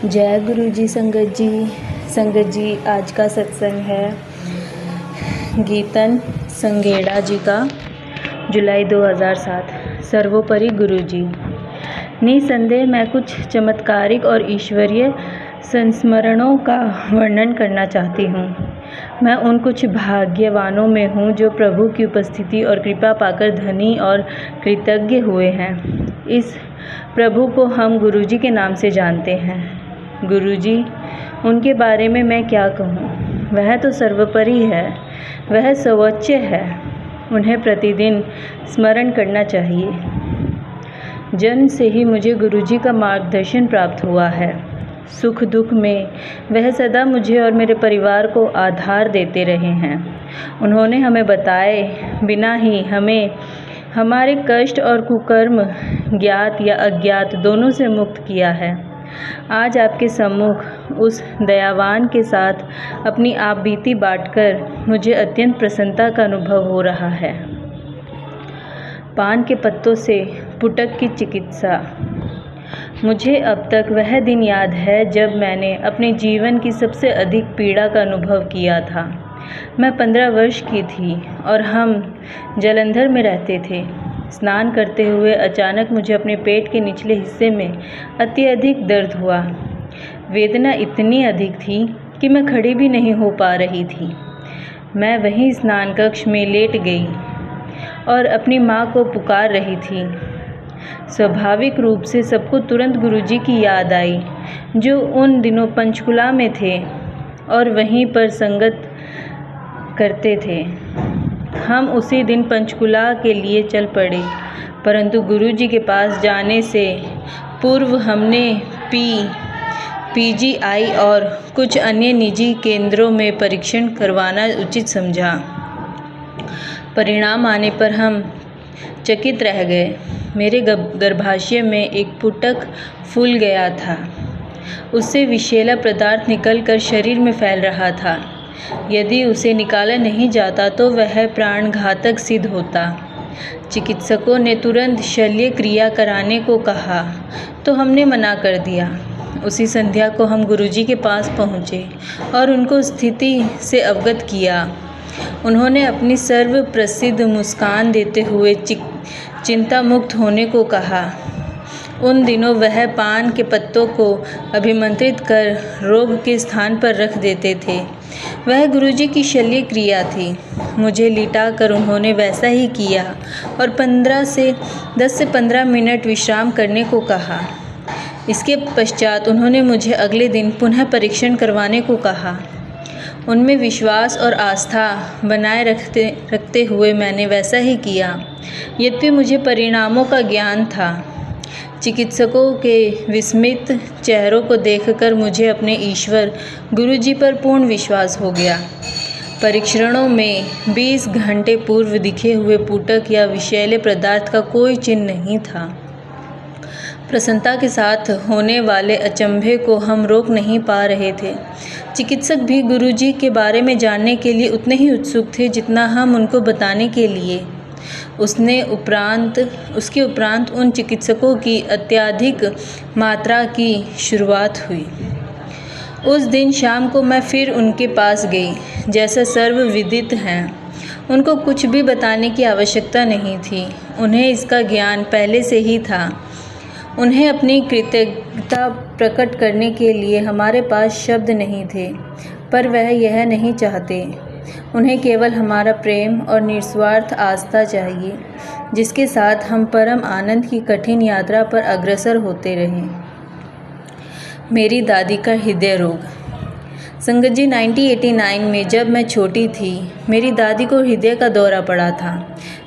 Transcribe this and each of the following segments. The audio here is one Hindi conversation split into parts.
जय गुरु जी। संगत जी आज का सत्संग है गीतन संगेड़ा जी का, जुलाई 2007। सर्वोपरि गुरु जी। निसंदेह मैं कुछ चमत्कारिक और ईश्वरीय संस्मरणों का वर्णन करना चाहती हूँ। मैं उन कुछ भाग्यवानों में हूँ जो प्रभु की उपस्थिति और कृपा पाकर धनी और कृतज्ञ हुए हैं। इस प्रभु को हम गुरु जी के नाम से जानते हैं। गुरु जी, उनके बारे में मैं क्या कहूँ। वह तो सर्वोपरि है, वह सर्वोच्च है। उन्हें प्रतिदिन स्मरण करना चाहिए। जन्म से ही मुझे गुरु जी का मार्गदर्शन प्राप्त हुआ है। सुख दुख में वह सदा मुझे और मेरे परिवार को आधार देते रहे हैं। उन्होंने हमें बताए बिना ही हमें हमारे कष्ट और कुकर्म ज्ञात या अज्ञात दोनों से मुक्त किया है। आज आपके सम्मुख उस दयावान के साथ अपनी आप बीती बांटकर मुझे अत्यंत प्रसन्नता का अनुभव हो रहा है। पान के पत्तों से पुटक की चिकित्सा। मुझे अब तक वह दिन याद है जब मैंने अपने जीवन की सबसे अधिक पीड़ा का अनुभव किया था। मैं 15 वर्ष की थी और हम जालंधर में रहते थे। स्नान करते हुए अचानक मुझे अपने पेट के निचले हिस्से में अत्यधिक दर्द हुआ। वेदना इतनी अधिक थी कि मैं खड़ी भी नहीं हो पा रही थी। मैं वहीं स्नान कक्ष में लेट गई और अपनी माँ को पुकार रही थी। स्वाभाविक रूप से सबको तुरंत गुरुजी की याद आई, जो उन दिनों पंचकुला में थे और वहीं पर संगत करते थे। हम उसी दिन पंचकुला के लिए चल पड़े, परंतु गुरुजी के पास जाने से पूर्व हमने पीजीआई और कुछ अन्य निजी केंद्रों में परीक्षण करवाना उचित समझा। परिणाम आने पर हम चकित रह गए। मेरे गर्भाशय में एक पुटक फूल गया था। उससे विषैला पदार्थ निकलकर शरीर में फैल रहा था। यदि उसे निकाला नहीं जाता तो वह प्राणघातक सिद्ध होता। चिकित्सकों ने तुरंत शल्य क्रिया कराने को कहा तो हमने मना कर दिया। उसी संध्या को हम गुरुजी के पास पहुँचे और उनको स्थिति से अवगत किया। उन्होंने अपनी सर्व प्रसिद्ध मुस्कान देते हुए चिंता मुक्त होने को कहा। उन दिनों वह पान के पत्तों को अभिमंत्रित कर रोग के स्थान पर रख देते थे। वह गुरुजी की शल्य क्रिया थी। मुझे लिटाकर उन्होंने वैसा ही किया और 10 से 15 मिनट विश्राम करने को कहा। इसके पश्चात उन्होंने मुझे अगले दिन पुनः परीक्षण करवाने को कहा। उनमें विश्वास और आस्था बनाए रखते हुए मैंने वैसा ही किया। यद्यपि मुझे परिणामों का ज्ञान था। चिकित्सकों के विस्मित चेहरों को देखकर मुझे अपने ईश्वर गुरुजी पर पूर्ण विश्वास हो गया। परीक्षणों में 20 घंटे पूर्व दिखे हुए पुटक या विषैले पदार्थ का कोई चिन्ह नहीं था। प्रसन्नता के साथ होने वाले अचंभे को हम रोक नहीं पा रहे थे। चिकित्सक भी गुरुजी के बारे में जानने के लिए उतने ही उत्सुक थे जितना हम उनको बताने के लिए। उसके उपरांत उन चिकित्सकों की अत्यधिक मात्रा की शुरुआत हुई। उस दिन शाम को मैं फिर उनके पास गई। जैसा सर्वविदित है, उनको कुछ भी बताने की आवश्यकता नहीं थी। उन्हें इसका ज्ञान पहले से ही था। उन्हें अपनी कृतज्ञता प्रकट करने के लिए हमारे पास शब्द नहीं थे, पर वह यह नहीं चाहते। उन्हें केवल हमारा प्रेम और निस्वार्थ आस्था चाहिए, जिसके साथ हम परम आनंद की कठिन यात्रा पर अग्रसर होते रहें। मेरी दादी का हृदय रोग। संगत जी, 1989 में जब मैं छोटी थी, मेरी दादी को हृदय का दौरा पड़ा था।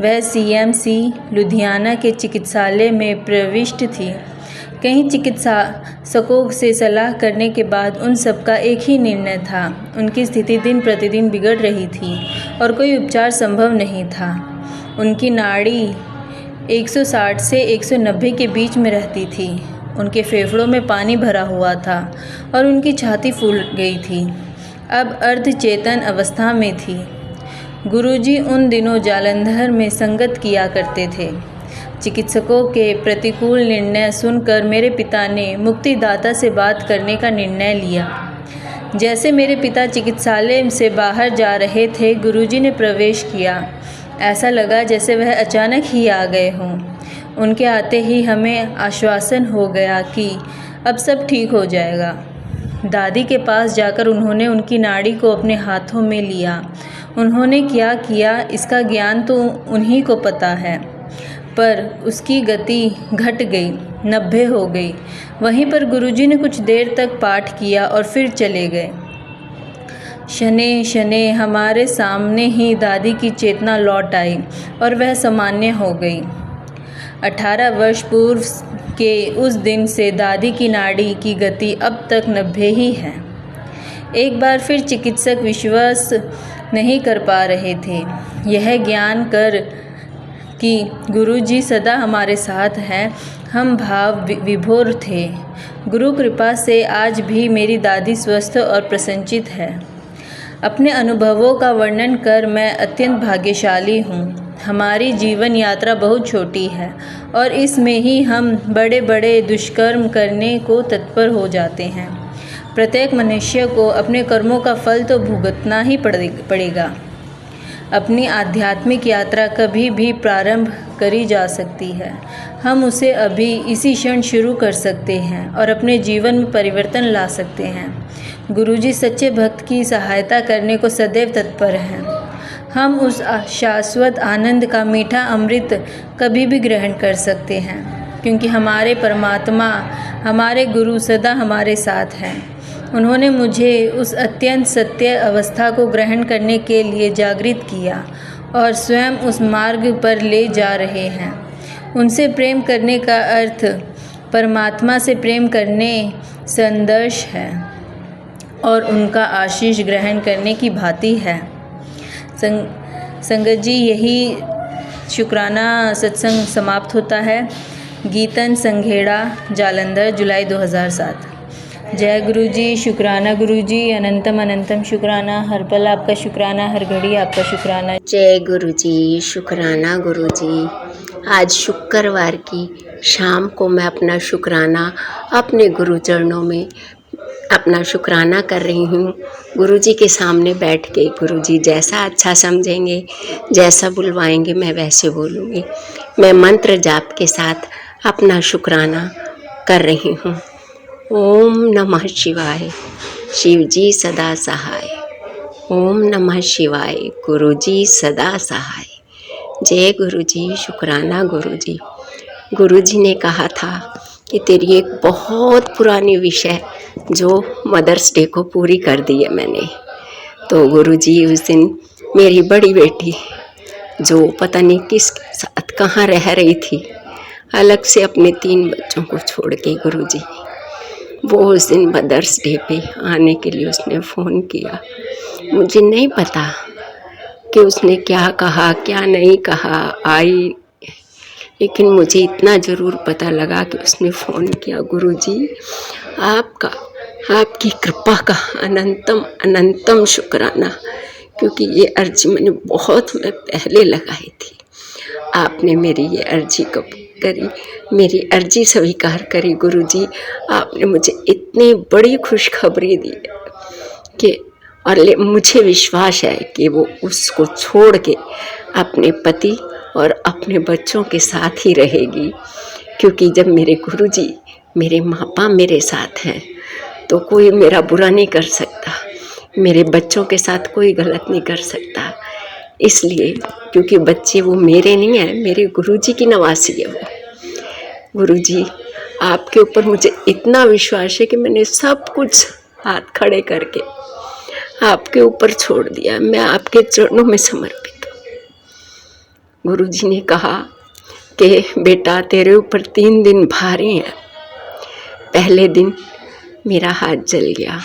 वह CMC लुधियाना के चिकित्सालय में प्रविष्ट थी। कई चिकित्सकों से सलाह करने के बाद उन सबका एक ही निर्णय था। उनकी स्थिति दिन प्रतिदिन बिगड़ रही थी और कोई उपचार संभव नहीं था। उनकी नाड़ी 160 से 190 के बीच में रहती थी। उनके फेफड़ों में पानी भरा हुआ था और उनकी छाती फूल गई थी। अब अर्धचेतन अवस्था में थी। गुरुजी उन दिनों जालंधर में संगत किया करते थे। चिकित्सकों के प्रतिकूल निर्णय सुनकर मेरे पिता ने मुक्तिदाता से बात करने का निर्णय लिया। जैसे मेरे पिता चिकित्सालय से बाहर जा रहे थे, गुरुजी ने प्रवेश किया। ऐसा लगा जैसे वह अचानक ही आ गए हों। उनके आते ही हमें आश्वासन हो गया कि अब सब ठीक हो जाएगा। दादी के पास जाकर उन्होंने उनकी नाड़ी को अपने हाथों में लिया। उन्होंने क्या किया इसका ज्ञान तो उन्हीं को पता है, पर उसकी गति घट गई, 90 हो गई। वहीं पर गुरुजी ने कुछ देर तक पाठ किया और फिर चले गए। शनै शनै हमारे सामने ही दादी की चेतना लौट आई और वह सामान्य हो गई। 18 वर्ष पूर्व के उस दिन से दादी की नाड़ी की गति अब तक 90 ही है। एक बार फिर चिकित्सक विश्वास नहीं कर पा रहे थे, यह ज्ञान कर कि गुरुजी सदा हमारे साथ हैं। हम भाव विभोर थे। गुरु कृपा से आज भी मेरी दादी स्वस्थ और प्रसन्नचित है। अपने अनुभवों का वर्णन कर मैं अत्यंत भाग्यशाली हूँ। हमारी जीवन यात्रा बहुत छोटी है और इसमें ही हम बड़े बड़े दुष्कर्म करने को तत्पर हो जाते हैं। प्रत्येक मनुष्य को अपने कर्मों का फल तो भुगतना ही पड़ेगा। अपनी आध्यात्मिक यात्रा कभी भी प्रारंभ करी जा सकती है। हम उसे अभी इसी क्षण शुरू कर सकते हैं और अपने जीवन में परिवर्तन ला सकते हैं। गुरुजी सच्चे भक्त की सहायता करने को सदैव तत्पर हैं। हम उस शाश्वत आनंद का मीठा अमृत कभी भी ग्रहण कर सकते हैं, क्योंकि हमारे परमात्मा, हमारे गुरु सदा हमारे साथ हैं। उन्होंने मुझे उस अत्यंत सत्य अवस्था को ग्रहण करने के लिए जागृत किया और स्वयं उस मार्ग पर ले जा रहे हैं। उनसे प्रेम करने का अर्थ परमात्मा से प्रेम करने संदर्श है और उनका आशीष ग्रहण करने की भांति है। संगत जी, यही शुक्राना सत्संग समाप्त होता है। गीतन संघेड़ा, जालंधर, जुलाई 2007। जय गुरुजी, शुक्राना गुरुजी, अनंतम अनंतम शुक्राना। हर पल आपका शुक्राना, हर घड़ी आपका शुक्राना। जय गुरुजी, शुक्राना गुरुजी। आज शुक्रवार की शाम को मैं अपना शुक्राना अपने गुरु चरणों में अपना शुक्राना कर रही हूँ। गुरुजी के सामने बैठ के गुरुजी जैसा अच्छा समझेंगे, जैसा बुलवाएंगे मैं वैसे बोलूँगी। मैं मंत्र जाप के साथ अपना शुक्राना कर रही हूँ। ओम नमः शिवाय, शिवजी सदा सहाय। ओम नमः शिवाय, गुरुजी सदा सहाय। जय गुरुजी, शुक्राना गुरुजी। गुरुजी ने कहा था कि तेरी एक बहुत पुरानी विषय जो मदर्स डे को पूरी कर दी है मैंने। तो गुरुजी उस दिन मेरी बड़ी बेटी जो पता नहीं किस साथ कहाँ रह रही थी, अलग से अपने 3 बच्चों को छोड़ के, गुरुजी वो उस दिन मदर्स डे पे आने के लिए उसने फ़ोन किया। मुझे नहीं पता कि उसने क्या कहा क्या नहीं कहा, आई, लेकिन मुझे इतना ज़रूर पता लगा कि उसने फ़ोन किया। गुरुजी आपका, आपकी कृपा का अनंतम अनंतम शुक्राना, क्योंकि ये अर्जी मैंने बहुत पहले लगाई थी। आपने मेरी ये अर्जी कबूल करी, मेरी अर्जी स्वीकार करी। गुरुजी आपने मुझे इतनी बड़ी खुशखबरी दी कि और मुझे विश्वास है कि वो उसको छोड़ के अपने पति और अपने बच्चों के साथ ही रहेगी, क्योंकि जब मेरे गुरुजी, मेरे माँ बाप मेरे साथ हैं तो कोई मेरा बुरा नहीं कर सकता, मेरे बच्चों के साथ कोई गलत नहीं कर सकता। इसलिए क्योंकि बच्चे वो मेरे नहीं हैं, मेरे गुरुजी की नवासी है वो। गुरुजी आपके ऊपर मुझे इतना विश्वास है कि मैंने सब कुछ हाथ खड़े करके आपके ऊपर छोड़ दिया। मैं आपके चरणों में समर्पित हूँ। गुरुजी ने कहा कि बेटा तेरे ऊपर 3 दिन भारी हैं। पहले दिन मेरा हाथ जल गया,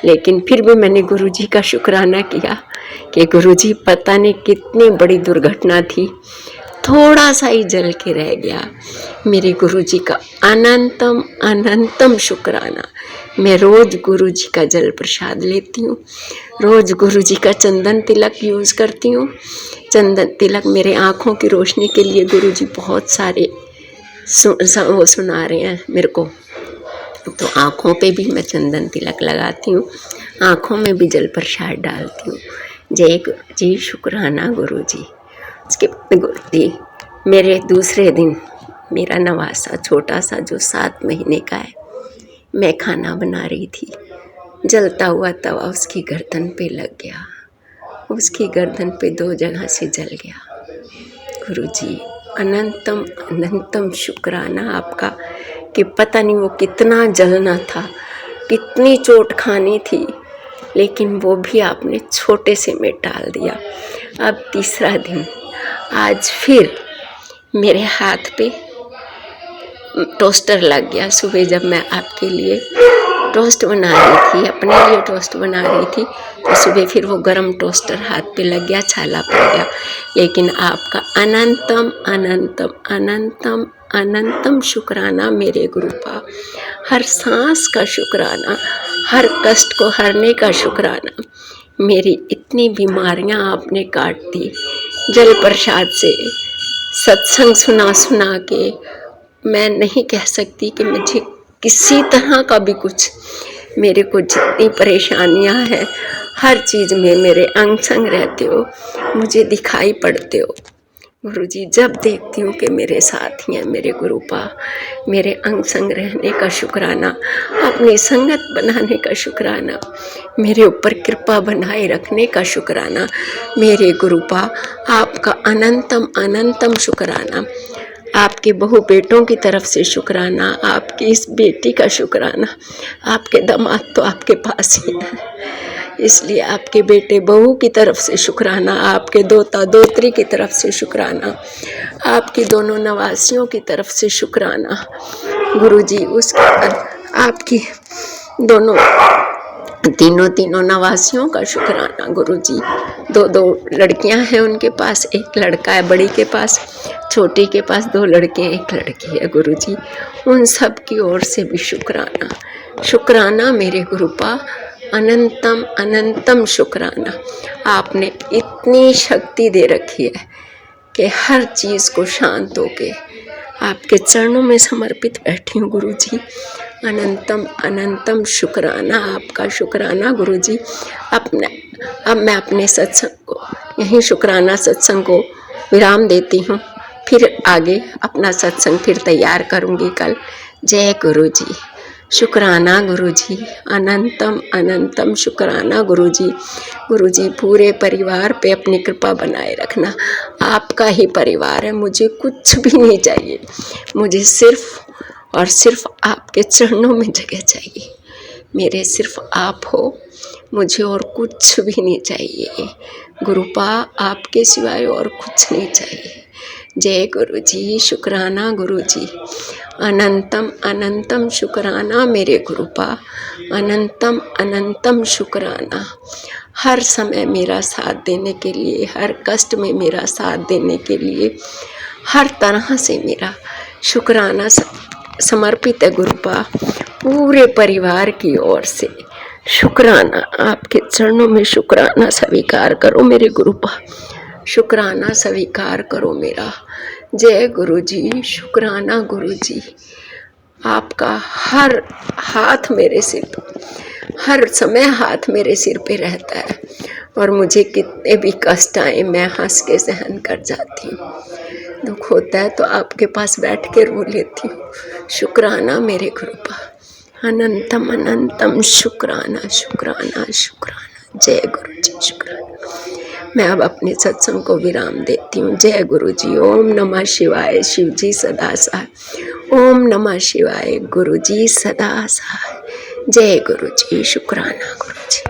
लेकिन फिर भी मैंने गुरुजी का शुक्राना किया कि गुरुजी पता नहीं कितनी बड़ी दुर्घटना थी, थोड़ा सा ही जल के रह गया। मेरे गुरुजी का अनंतम अनंतम शुक्राना। मैं रोज़ गुरुजी का जल प्रसाद लेती हूँ, रोज़ गुरुजी का चंदन तिलक यूज़ करती हूँ। चंदन तिलक मेरे आँखों की रोशनी के लिए गुरुजी बहुत सारे वो सुना रहे हैं मेरे को, तो आँखों पे भी मैं चंदन तिलक लगाती हूँ, आँखों में भी जल प्रसाद डालती हूँ। जय गुरु जी, शुक्राना गुरु जी। उसके गुरु जी मेरे दूसरे दिन मेरा नवासा छोटा सा जो 7 महीने का है, मैं खाना बना रही थी, जलता हुआ तवा उसकी गर्दन पे लग गया, उसकी गर्दन पे 2 जगह से जल गया। गुरु जी अनंतम अनंतम शुक्राना आपका कि पता नहीं वो कितना जलना था, कितनी चोट खानी थी, लेकिन वो भी आपने छोटे से में टाल दिया। अब तीसरा दिन, आज फिर मेरे हाथ पे टोस्टर लग गया। सुबह जब मैं आपके लिए टोस्ट बना रही थी, अपने लिए टोस्ट बना रही थी, तो सुबह फिर वो गरम टोस्टर हाथ पे लग गया, छाला पड़ गया। लेकिन आपका अनंतम अनंतम अनंतम अनंतम शुक्राना मेरे गुरुपा, हर सांस का शुक्राना, हर कष्ट को हरने का शुक्राना। मेरी इतनी बीमारियां आपने काट दी जल प्रसाद से, सत्संग सुना सुना के। मैं नहीं कह सकती कि मुझे किसी तरह का भी कुछ, मेरे को जितनी परेशानियां हैं हर चीज़ में मेरे अंग संग रहते हो, मुझे दिखाई पड़ते हो गुरुजी। जब देखती हूँ कि मेरे साथ ही हैं मेरे गुरुपा, मेरे अंग संग रहने का शुक्राना, अपनी संगत बनाने का शुक्राना, मेरे ऊपर कृपा बनाए रखने का शुक्राना मेरे गुरुपा। आपका अनंतम अनंतम शुक्राना, आपके बहु बेटों की तरफ से शुक्राना, आपकी इस बेटी का शुक्राना। आपके दामाद तो आपके पास ही है, इसलिए आपके बेटे बहू की तरफ से शुक्राना, आपके दोता दोत्री की तरफ से शुक्राना, आपकी दोनों नवासियों की तरफ से शुक्राना गुरुजी। उसके बाद आपकी दोनों तीनों नवासियों का शुक्राना गुरुजी। 2 लड़कियां हैं उनके पास, एक लड़का है बड़ी के पास, छोटी के पास 2 लड़के एक लड़की है गुरुजी। उन सब की ओर से भी शुक्राना, शुक्राना मेरे गुरुपा, अनंतम अनंतम शुक्राना। आपने इतनी शक्ति दे रखी है कि हर चीज़ को शांत होके आपके चरणों में समर्पित बैठी हूँ गुरुजी। अनंतम अनंतम शुक्राना, आपका शुक्राना गुरुजी। अब मैं अपने सत्संग को यहीं शुक्राना सत्संग को विराम देती हूँ, फिर आगे अपना सत्संग फिर तैयार करूँगी कल। जय गुरुजी, शुक्राना गुरुजी, अनंतम अनंतम शुक्राना गुरुजी। गुरुजी पूरे परिवार पे अपनी कृपा बनाए रखना, आपका ही परिवार है, मुझे कुछ भी नहीं चाहिए, मुझे सिर्फ और सिर्फ आपके चरणों में जगह चाहिए। मेरे सिर्फ आप हो, मुझे और कुछ भी नहीं चाहिए गुरुपा, आपके सिवाय और कुछ नहीं चाहिए। जय गुरुजी, शुक्राना गुरुजी, अनंतम अनंतम शुक्राना मेरे गुरुपा, अनंतम अनंतम शुक्राना। हर समय मेरा साथ देने के लिए, हर कष्ट में मेरा साथ देने के लिए, हर तरह से मेरा शुक्राना समर्पित है गुरुपा। पूरे परिवार की ओर से शुक्राना, आपके चरणों में शुक्राना स्वीकार करो मेरे गुरुपा, शुक्राना स्वीकार करो मेरा। जय गुरुजी, शुक्राना गुरुजी। आपका हर हाथ मेरे सिर पर, हर समय हाथ मेरे सिर पे रहता है, और मुझे कितने भी कष्ट आए मैं हंस के सहन कर जाती हूँ। दुख होता है तो आपके पास बैठ के रो लेती हूँ। शुक्राना मेरे गुरुपा, अनंतम अनंतम शुक्राना शुक्राना शुक्राना। जय गुरु जी, शुक्राना। मैं अब अपने सत्संग को विराम देती हूँ। जय गुरु जी। ओम नमः शिवाय। शिव जी सदा सहाय। ओम नमः शिवाय। गुरु जी सदा सहाय। जय गुरु जी, शुक्राना गुरु जी।